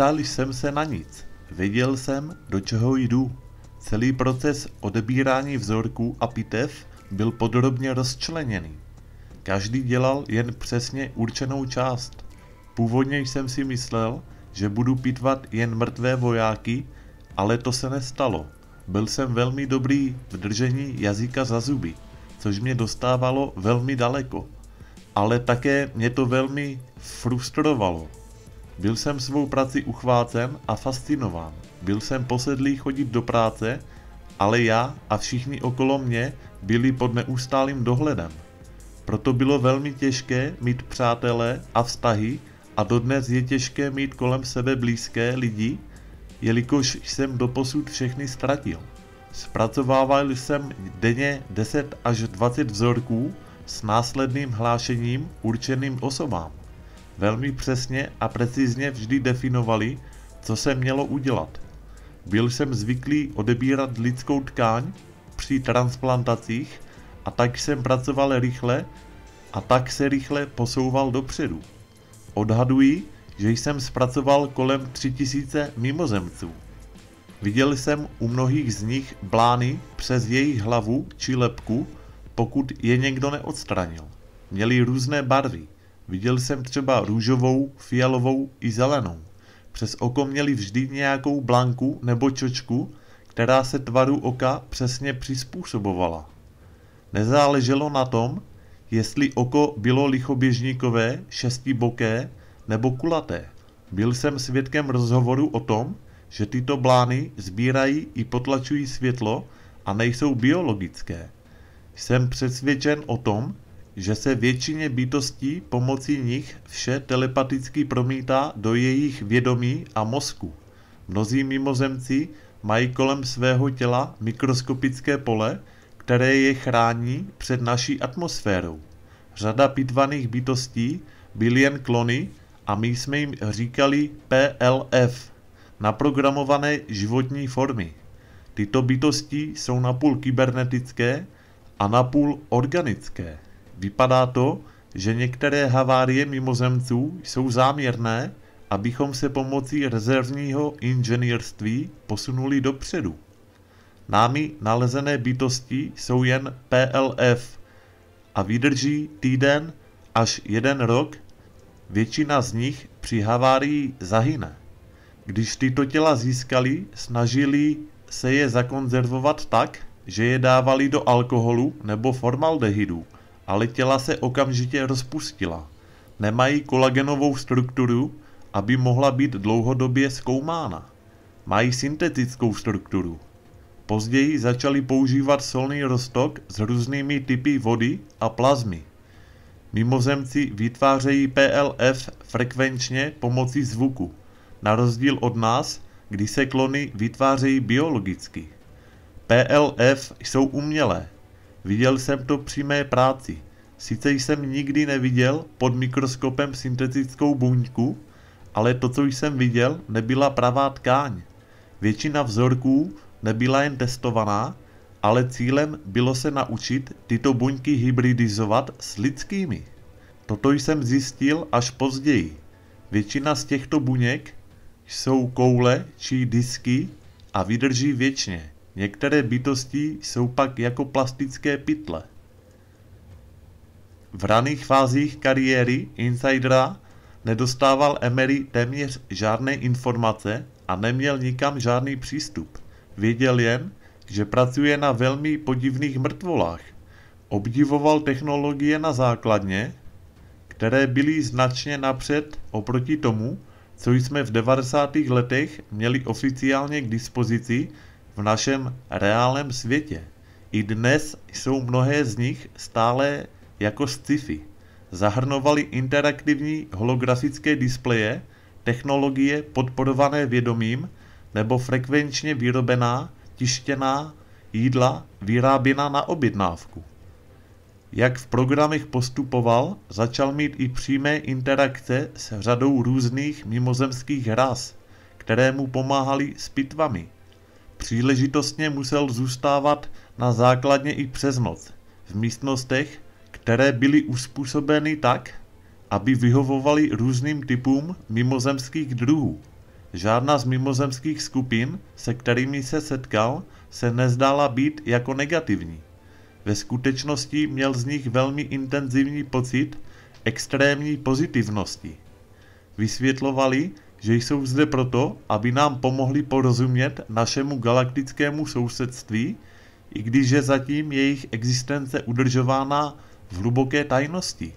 neptal jsem se na nic. Věděl jsem, do čeho jdu. Celý proces odebírání vzorků a pitev byl podrobně rozčleněný. Každý dělal jen přesně určenou část. Původně jsem si myslel, že budu pitvat jen mrtvé vojáky, ale to se nestalo. Byl jsem velmi dobrý v držení jazyka za zuby, což mě dostávalo velmi daleko. Ale také mě to velmi frustrovalo. Byl jsem svou prací uchvácen a fascinován. Byl jsem posedlý chodit do práce, ale já a všichni okolo mě byli pod neustálým dohledem. Proto bylo velmi těžké mít přátele a vztahy a dodnes je těžké mít kolem sebe blízké lidi, jelikož jsem doposud všechny ztratil. Zpracovával jsem denně 10 až 20 vzorků s následným hlášením určeným osobám. Velmi přesně a precizně vždy definovali, co se mělo udělat. Byl jsem zvyklý odebírat lidskou tkáň při transplantacích a tak jsem pracoval rychle a tak se rychle posouval dopředu. Odhaduji, že jsem zpracoval kolem 3000 mimozemců. Viděl jsem u mnohých z nich blány přes jejich hlavu či lebku, pokud je někdo neodstranil. Měli různé barvy. Viděl jsem třeba růžovou, fialovou i zelenou. Přes oko měli vždy nějakou blanku nebo čočku, která se tvaru oka přesně přizpůsobovala. Nezáleželo na tom, jestli oko bylo lichoběžníkové, šestiboké nebo kulaté. Byl jsem svědkem rozhovoru o tom, že tyto blány sbírají i potlačují světlo a nejsou biologické. Jsem přesvědčen o tom, že se většině bytostí pomocí nich vše telepaticky promítá do jejich vědomí a mozku. Mnozí mimozemci mají kolem svého těla mikroskopické pole, které je chrání před naší atmosférou. Řada pitvaných bytostí byly jen klony a my jsme jim říkali PLF, naprogramované životní formy. Tyto bytosti jsou napůl kybernetické a napůl organické. Vypadá to, že některé havárie mimozemců jsou záměrné, abychom se pomocí rezervního inženýrství posunuli dopředu. Námi nalezené bytosti jsou jen PLF a vydrží týden až 1 rok, většina z nich při havárii zahyne. Když tyto těla získali, snažili se je zakonzervovat tak, že je dávali do alkoholu nebo formaldehydu, ale těla se okamžitě rozpustila. Nemají kolagenovou strukturu, aby mohla být dlouhodobě zkoumána. Mají syntetickou strukturu. Později začali používat solný roztok s různými typy vody a plazmy. Mimozemci vytvářejí PLF frekvenčně pomocí zvuku, na rozdíl od nás, kdy se klony vytvářejí biologicky. PLF jsou umělé. Viděl jsem to při mé práci. Sice jsem nikdy neviděl pod mikroskopem syntetickou buňku, ale to, co jsem viděl, nebyla pravá tkáň. Většina vzorků nebyla jen testovaná, ale cílem bylo se naučit tyto buňky hybridizovat s lidskými. Toto jsem zjistil až později. Většina z těchto buněk jsou koule či disky a vydrží věčně. Některé bytosti jsou pak jako plastické pytle. V raných fázích kariéry insidera nedostával Emery téměř žádné informace a neměl nikam žádný přístup. Věděl jen, že pracuje na velmi podivných mrtvolách. Obdivoval technologie na základně, které byly značně napřed oproti tomu, co jsme v 90. letech měli oficiálně k dispozici v našem reálném světě. I dnes jsou mnohé z nich stále jako sci-fi. Zahrnovaly interaktivní holografické displeje, technologie podporované vědomím nebo frekvenčně vyrobená, tištěná jídla vyráběná na objednávku. Jak v programech postupoval, začal mít i přímé interakce s řadou různých mimozemských ras, které mu pomáhali s pitvami. Příležitostně musel zůstávat na základně i přes noc, v místnostech, které byly uspůsobeny tak, aby vyhovovaly různým typům mimozemských druhů. žádná z mimozemských skupin, se kterými se setkal, se nezdála být jako negativní. Ve skutečnosti měl z nich velmi intenzivní pocit extrémní pozitivnosti. Vysvětlovali, že jsou zde proto, aby nám pomohli porozumět našemu galaktickému sousedství, i když je zatím jejich existence udržována v hluboké tajnosti.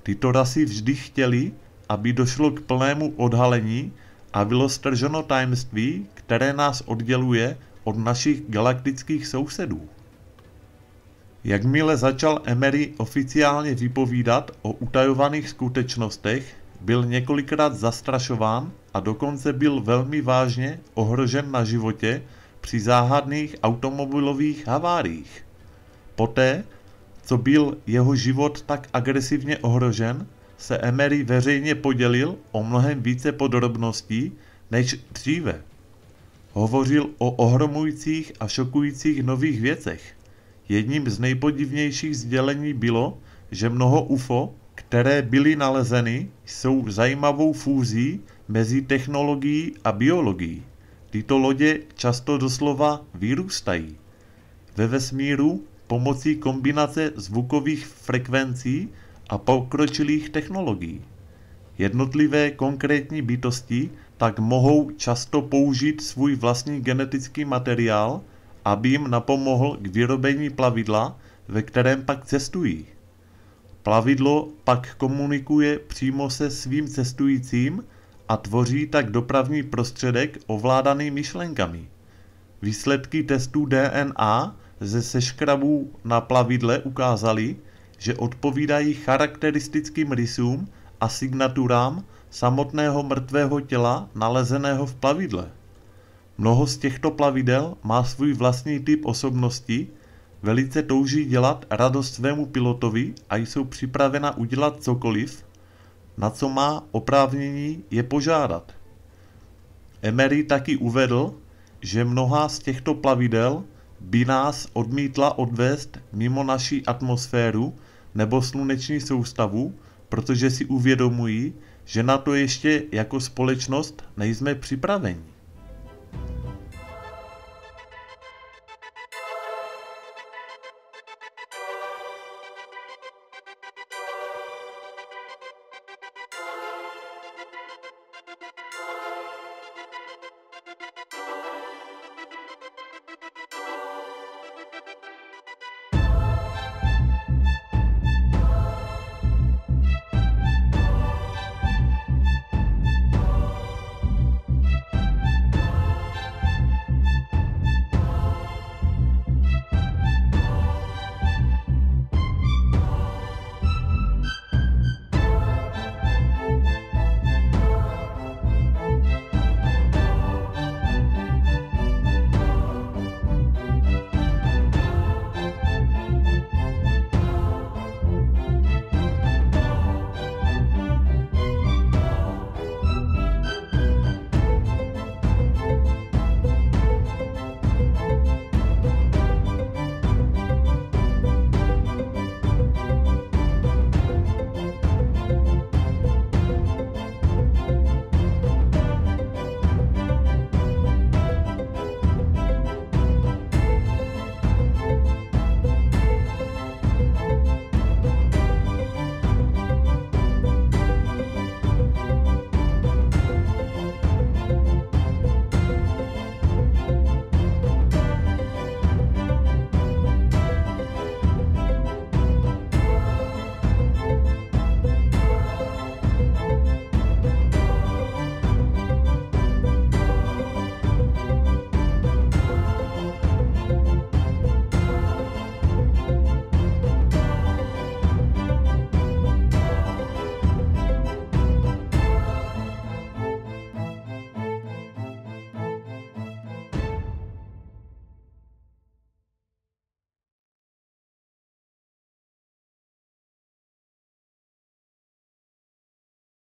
Tyto rasy vždy chtěli, aby došlo k plnému odhalení a bylo strženo tajemství, které nás odděluje od našich galaktických sousedů. Jakmile začal Emery oficiálně vypovídat o utajovaných skutečnostech, byl několikrát zastrašován a dokonce byl velmi vážně ohrožen na životě při záhadných automobilových haváriích. Poté, co byl jeho život tak agresivně ohrožen, se Emery veřejně podělil o mnohem více podrobností než dříve. Hovořil o ohromujících a šokujících nových věcech. Jedním z nejpodivnějších sdělení bylo, že mnoho UFO, které byly nalezeny, jsou zajímavou fúzí mezi technologií a biologií. Tyto lodě často doslova vyrůstají. Ve vesmíru pomocí kombinace zvukových frekvencí a pokročilých technologií. Jednotlivé konkrétní bytosti tak mohou často použít svůj vlastní genetický materiál, aby jim napomohl k vyrobení plavidla, ve kterém pak cestují. Plavidlo pak komunikuje přímo se svým cestujícím a tvoří tak dopravní prostředek ovládaný myšlenkami. Výsledky testů DNA ze seškrabů na plavidle ukázaly, že odpovídají charakteristickým rysům a signaturám samotného mrtvého těla nalezeného v plavidle. Mnoho z těchto plavidel má svůj vlastní typ osobnosti, velice touží dělat radost svému pilotovi a jsou připravena udělat cokoliv, na co má oprávnění je požádat. Emery taky uvedl, že mnoha z těchto plavidel by nás odmítla odvést mimo naši atmosféru nebo sluneční soustavu, protože si uvědomují, že na to ještě jako společnost nejsme připraveni.